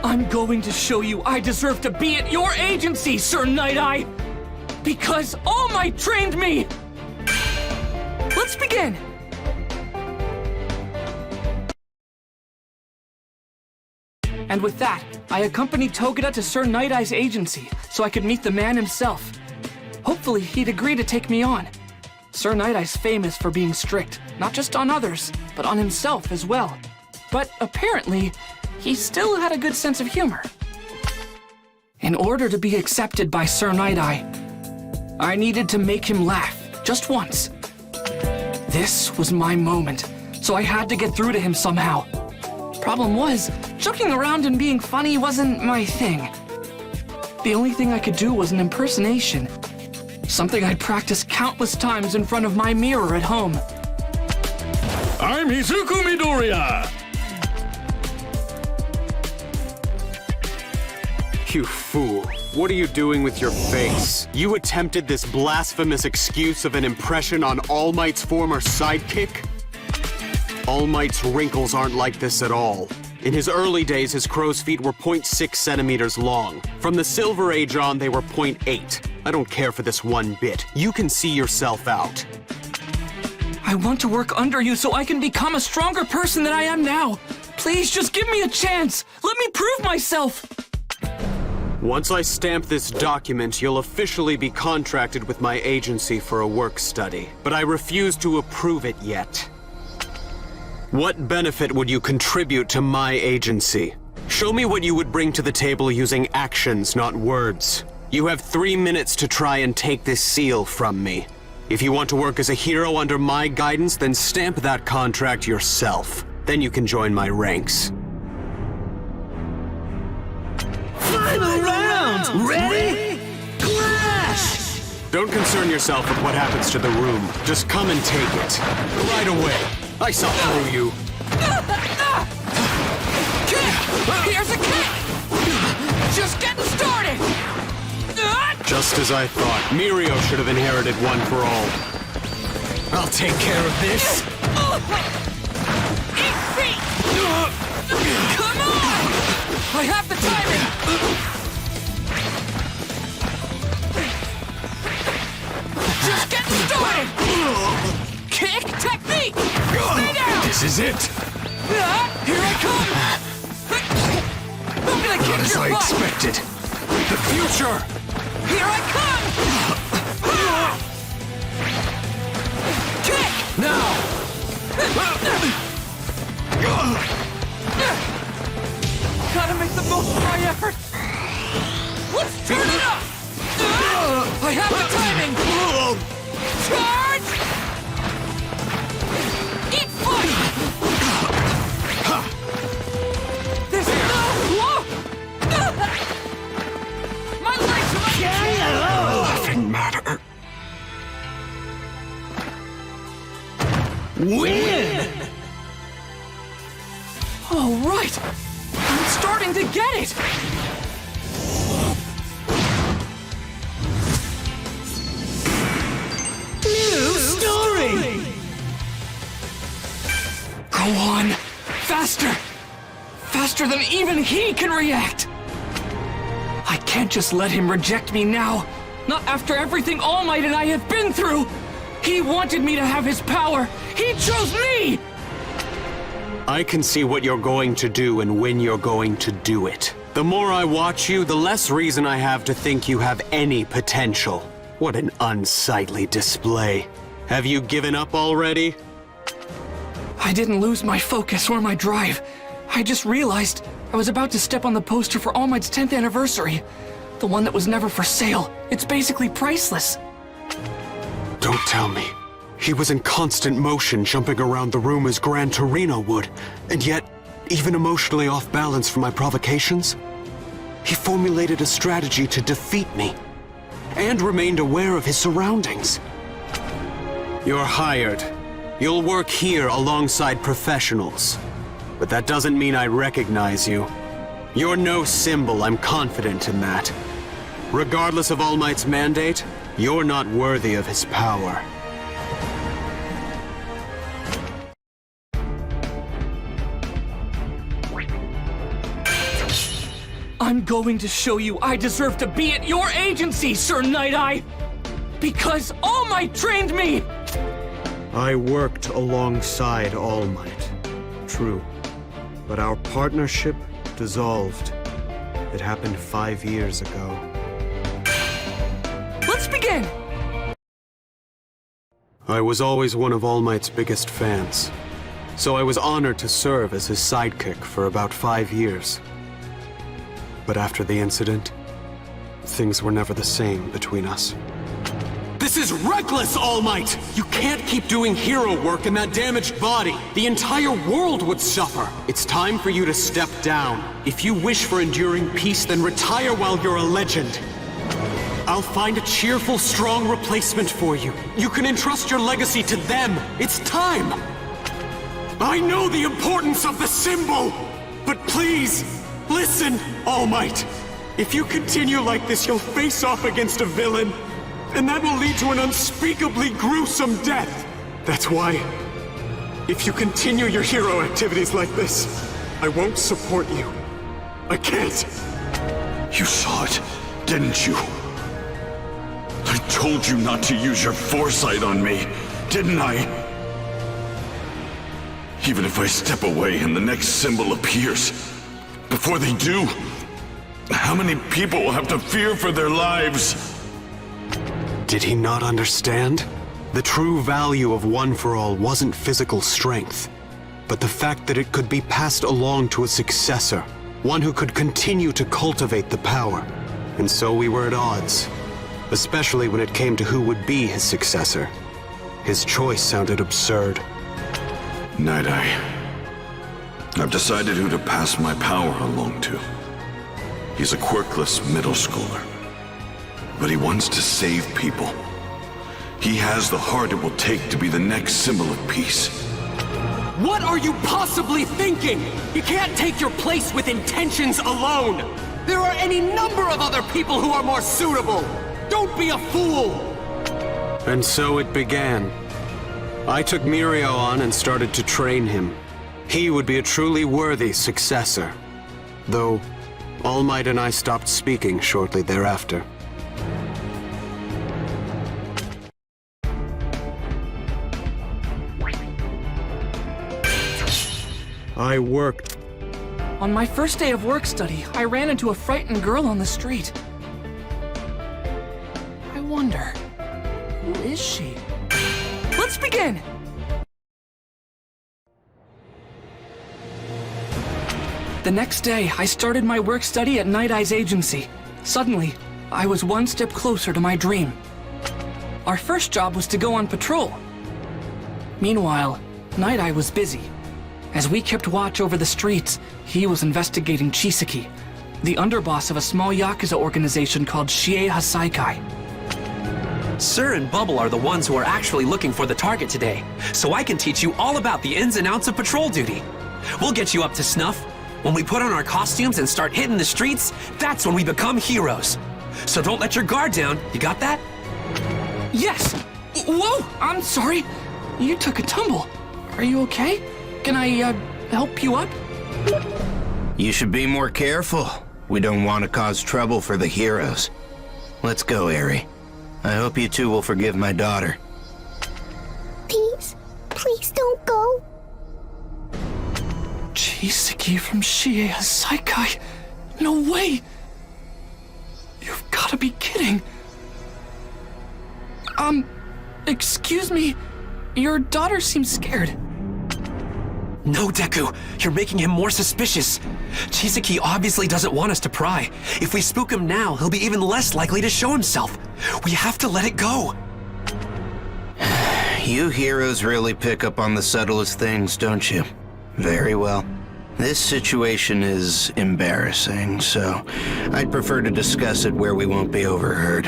I'm going to show you I deserve to be at your agency, Sir Nighteye! Because All Might trained me! Let's begin! And with that, I accompanied Togeda to Sir Nightaye's agency so I could meet the man himself. Hopefully, he'd agree to take me on. Sir Nightaye's famous for being strict, not just on others, but on himself as well. But apparently, he still had a good sense of humor. In order to be accepted by Sir Nighteye, I needed to make him laugh, just once. This was my moment, so I had to get through to him somehow. Problem was, joking around and being funny wasn't my thing. The only thing I could do was an impersonation, something I'd practiced countless times in front of my mirror at home. I'm Hizuku Midoriya! You fool. What are you doing with your face? You attempted this blasphemous excuse of an impression on All Might's former sidekick? All Might's wrinkles aren't like this at all. In his early days, his crow's feet were 0.6 centimeters long. From the Silver Age on, they were 0.8. I don't care for this one bit. You can see yourself out. I want to work under you so I can become a stronger person than I am now. Please just give me a chance. Let me prove myself. Once I stamp this document, you'll officially be contracted with my agency for a work study. But I refuse to approve it yet. What benefit would you contribute to my agency? Show me what you would bring to the table using actions, not words. You have 3 minutes to try and take this seal from me. If you want to work as a hero under my guidance, then stamp that contract yourself. Then you can join my ranks. Final round! Ready? Clash! Don't concern yourself with what happens to the room. Just come and take it. Right away. I saw through you. Kick! Here's a kick! Just getting started! Just as I thought. Mirio should have inherited one for all. I'll take care of this. Eat feet! Come on! I have the timing! Just getting started! Kick technique! Stay down! This is it! Here I come! I'm gonna Not kick as your I butt! expected. The future! Here I come! Kick! Now! Gotta make the most of my effort! Let's turn it up! I have the timing! Charge! Eat fight! There's no... Whoa! My legs are... Nothing matter. Win! All right! I'm starting to get it! New story! Go on! Faster! Faster than even he can react! I can't just let him reject me now! Not after everything All Might and I have been through! He wanted me to have his power! He chose me! I can see what you're going to do and when you're going to do it. The more I watch you, the less reason I have to think you have any potential. What an unsightly display. Have you given up already? I didn't lose my focus or my drive. I just realized I was about to step on the poster for All Might's 10th anniversary. The one that was never for sale. It's basically priceless. Don't tell me. He was in constant motion, jumping around the room as Gran Torino would, and yet, even emotionally off balance from my provocations, he formulated a strategy to defeat me, and remained aware of his surroundings. You're hired. You'll work here alongside professionals, but that doesn't mean I recognize you. You're no symbol, I'm confident in that. Regardless of All Might's mandate, you're not worthy of his power. I'm going to show you I deserve to be at your agency, Sir Nighteye! Because All Might trained me! I worked alongside All Might. True. But our partnership dissolved. It happened 5 years ago. Let's begin! I was always one of All Might's biggest fans, so I was honored to serve as his sidekick for about 5 years. But after the incident, things were never the same between us. This is reckless, All Might! You can't keep doing hero work in that damaged body. The entire world would suffer. It's time for you to step down. If you wish for enduring peace, then retire while you're a legend. I'll find a cheerful, strong replacement for you. You can entrust your legacy to them. It's time! I know the importance of the symbol! But please, listen, All Might. If you continue like this, you'll face off against a villain. And that will lead to an unspeakably gruesome death. That's why, if you continue your hero activities like this, I won't support you. I can't. You saw it, didn't you? I told you not to use your foresight on me, didn't I? Even if I step away and the next symbol appears, before they do, how many people will have to fear for their lives? Did he not understand? The true value of One for All wasn't physical strength, but the fact that it could be passed along to a successor, one who could continue to cultivate the power. And so we were at odds, especially when it came to who would be his successor. His choice sounded absurd. Nighteye, I've decided who to pass my power along to. He's a quirkless middle schooler, but he wants to save people. He has the heart it will take to be the next symbol of peace. What are you possibly thinking? You can't take your place with intentions alone. There are any number of other people who are more suitable. Don't be a fool! And so it began. I took Mirio on and started to train him. He would be a truly worthy successor. Though, All Might and I stopped speaking shortly thereafter. I worked. On my first day of work study, I ran into a frightened girl on the street. I wonder, who is she? Let's begin! The next day, I started my work study at Nighteye's Agency. Suddenly, I was one step closer to my dream. Our first job was to go on patrol. Meanwhile, Nighteye was busy. As we kept watch over the streets, he was investigating Chisaki, the underboss of a small Yakuza organization called Shie Hasaikai. Sir and Bubble are the ones who are actually looking for the target today, so I can teach you all about the ins and outs of patrol duty. We'll get you up to snuff. When we put on our costumes and start hitting the streets, that's when we become heroes. So don't let your guard down, you got that? Yes! Whoa! I'm sorry! You took a tumble. Are you okay? Can I, help you up? You should be more careful. We don't want to cause trouble for the heroes. Let's go, Eri. I hope you two will forgive my daughter. Please don't go. Chisaki from Shie Hasaikai? No way! You've gotta be kidding. Excuse me. Your daughter seems scared. No, Deku, you're making him more suspicious. Chisaki obviously doesn't want us to pry. If we spook him now, he'll be even less likely to show himself. We have to let it go. You heroes really pick up on the subtlest things, don't you? Very well. This situation is embarrassing, so I'd prefer to discuss it where we won't be overheard.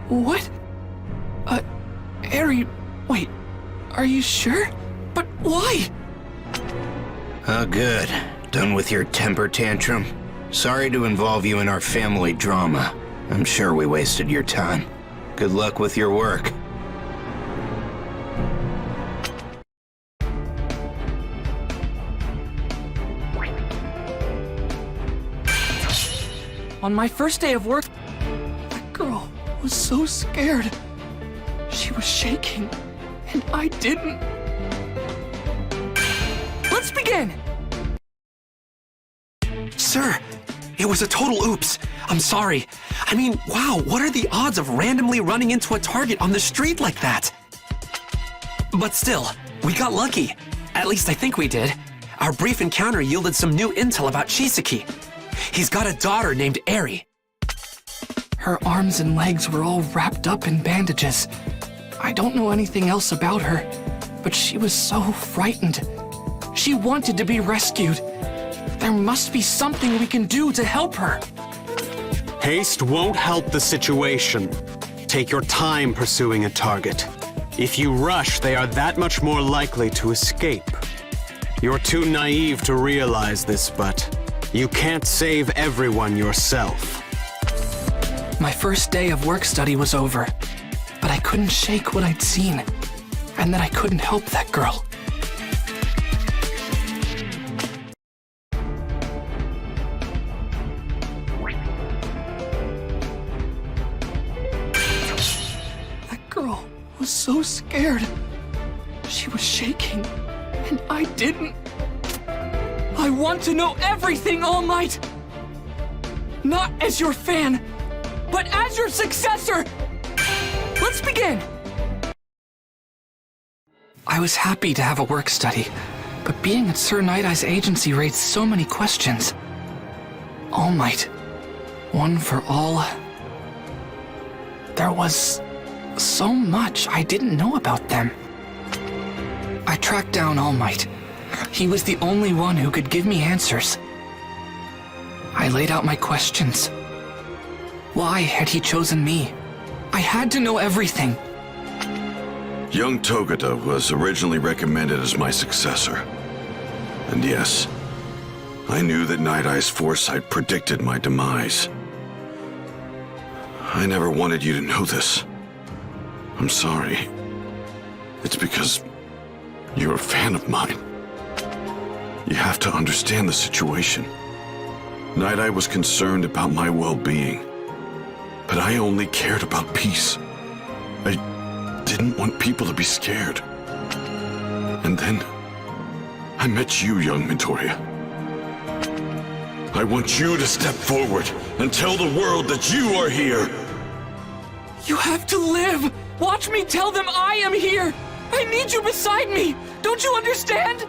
What? Eri, wait, are you sure? But why? Oh, good. Done with your temper tantrum? Sorry to involve you in our family drama. I'm sure we wasted your time. Good luck with your work. On my first day of work, that girl was so scared. She was shaking, and I didn't. Let's begin! Sir, it was a total oops. I'm sorry. I mean, wow, what are the odds of randomly running into a target on the street like that? But still, we got lucky. At least I think we did. Our brief encounter yielded some new intel about Chisaki. He's got a daughter named Eri. Her arms and legs were all wrapped up in bandages. I don't know anything else about her, but she was so frightened. She wanted to be rescued. There must be something we can do to help her. Haste won't help the situation. Take your time pursuing a target. If you rush, they are that much more likely to escape. You're too naive to realize this, but you can't save everyone yourself. My first day of work study was over, but I couldn't shake what I'd seen, and that I couldn't help that girl. That girl was so scared. She was shaking, and I didn't. I want to know everything, All Might! Not as your fan, but as your successor! Let's begin! I was happy to have a work study, but being at Sir Nighteye's agency raised so many questions. All Might, one for all. There was so much I didn't know about them. I tracked down All Might. He was the only one who could give me answers. I laid out my questions. Why had he chosen me? I had to know everything. Young Togata was originally recommended as my successor. And yes, I knew that Night-Eye's foresight predicted my demise. I never wanted you to know this. I'm sorry. It's because you're a fan of mine. You have to understand the situation. Night-Eye was concerned about my well-being, but I only cared about peace. I didn't want people to be scared. And then, I met you, young Midoriya. I want you to step forward and tell the world that you are here. You have to live! Watch me tell them I am here! I need you beside me! Don't you understand?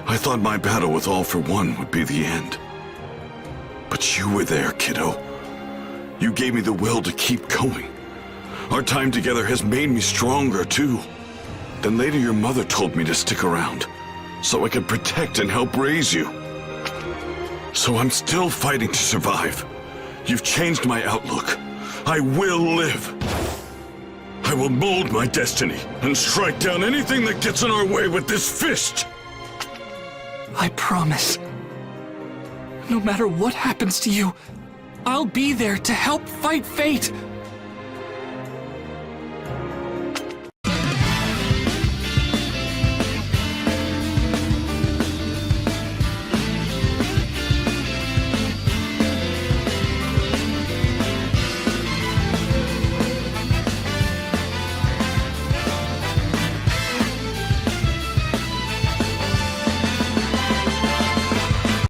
I thought my battle with All for One would be the end. But you were there, kiddo. You gave me the will to keep going. Our time together has made me stronger, too. Then later your mother told me to stick around, so I could protect and help raise you. So I'm still fighting to survive. You've changed my outlook. I will live. I will mold my destiny and strike down anything that gets in our way with this fist. I promise. No matter what happens to you, I'll be there to help fight fate.